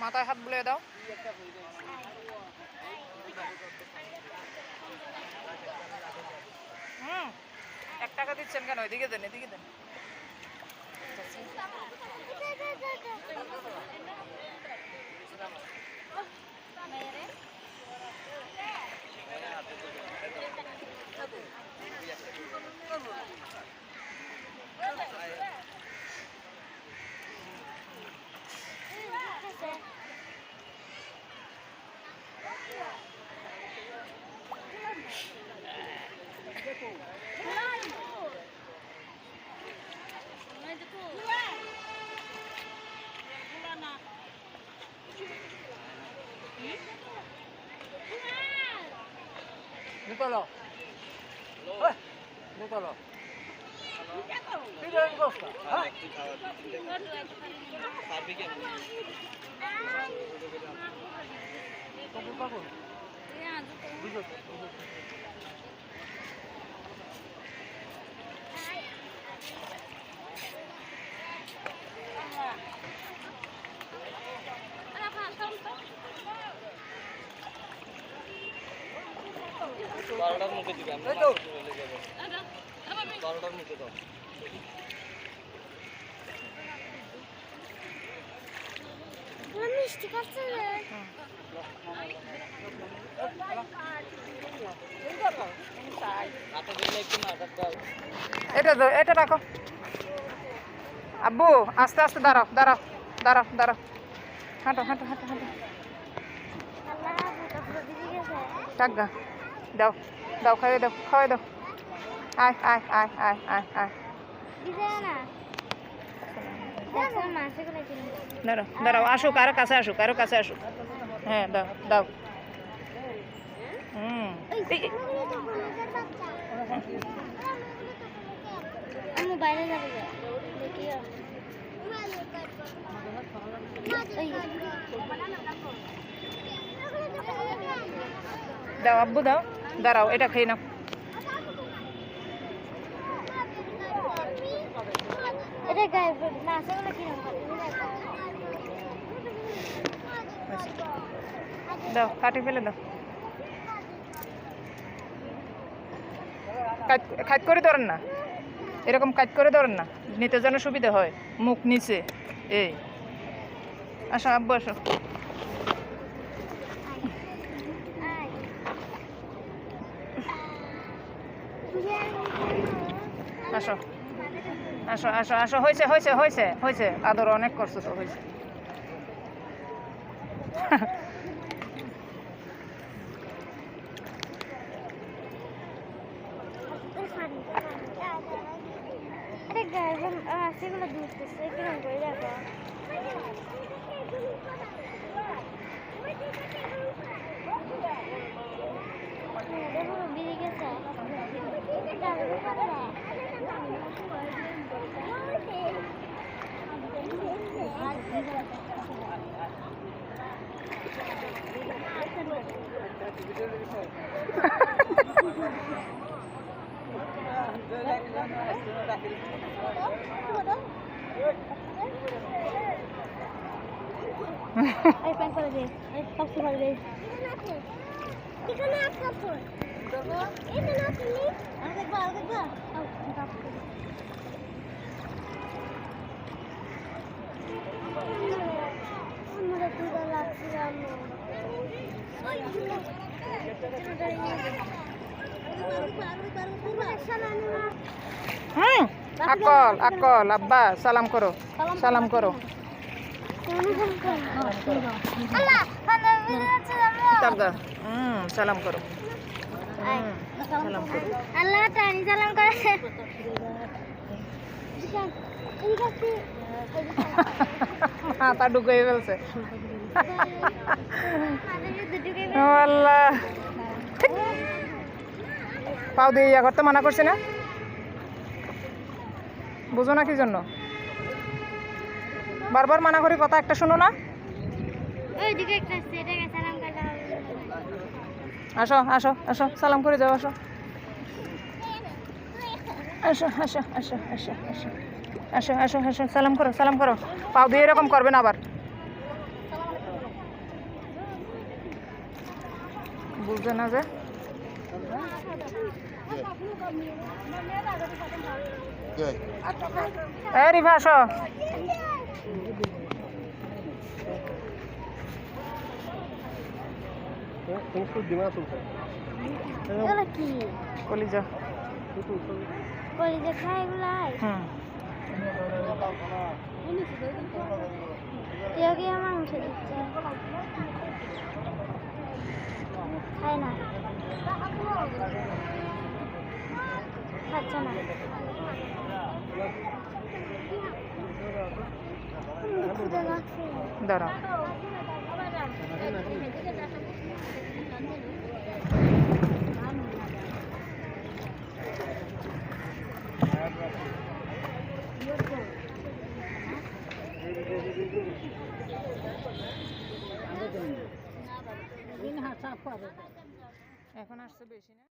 মাথায় হাত বুলিয়ে দাও। হুম, 1 টাকা দিচ্ছেন কেন? এদিকে দেন, এদিকে দেন। Nicolò. Nicolò. Video in costa. বারোটার মুখে দিবে, 12টার মুখে দাও। মিষ্টি খাচ্ছে এটা রাখো। আব্বু আস্তে আস্তে দাঁড়াও, দাঁড়াও, দাঁড়াও, দাঁড়াও, হাঁটো, হাঁটো, হাঁটো, হাঁটো। টাকা দাও, দাও, খাওয়াই দাও, খাওয়াই দাও। আয়, আয়, আয়, আয়, আয়, আয়। দাঁড়াও, দাঁড়াও, আসুক, আরো কাছে আসুক, আরো কাছে আসুক। হ্যাঁ, দাও, দাও। বাইরে যাবে দাও আব্বু, দাও, দাঁড়াও, এটা খেয়ে নাও। দাও, কাটি ফেলে দাও। কাজ করে ধরেন না, এরকম কাজ করে ধরেন না, নিতে যেন সুবিধা হয়। মুখ নিচে, এই আসো আব্বু, আসো। আসো, আসো, আসো, আসো। হয়েছে, হয়েছে, হয়েছে, হয়েছে। আদর অনেক করছো তো, হয়েছে। সেগুলো দুধতেছে কিরকম করে দেখো। বেরিয়ে গেছে। Ay, pen para deh. Ay, taksi para deh. Ikan apa pun? Itu nanti ni. Agak bah, agak bah. Oh, entah. Mula tu dah lapsi lama. আকল, আকল, আব্বা সালাম করো, সালাম করো। সালাম করো, সালাম করো। আল্লাহ তানি সালাম করে। মাথা ঢুকিয়ে ফেলছে। আল্লাহ, পাও দিয়ে ইয়া করতে মানা করছে না, বুঝো না কি জন্য? বারবার মানা করি, কথা একটা শোনো না। আসো, আসো, আসো, সালাম করে যাও, আসো, আসো, আসো, আসো, আসো, আসো, আসো, আসো, আসো, সালাম করো, সালাম করো। পাও দিয়ে এরকম করবেন আবার। বুঝে না যে এই রিফা আসো এগুলো কি কলিজা কলিজা খায় এগুলাই হুম কেউ কি আমার মাংস দিচ্ছে খায় না খাচ্ছে না ক্ষুধা লাগছে দাঁড়াও এখন আসছে বেশি না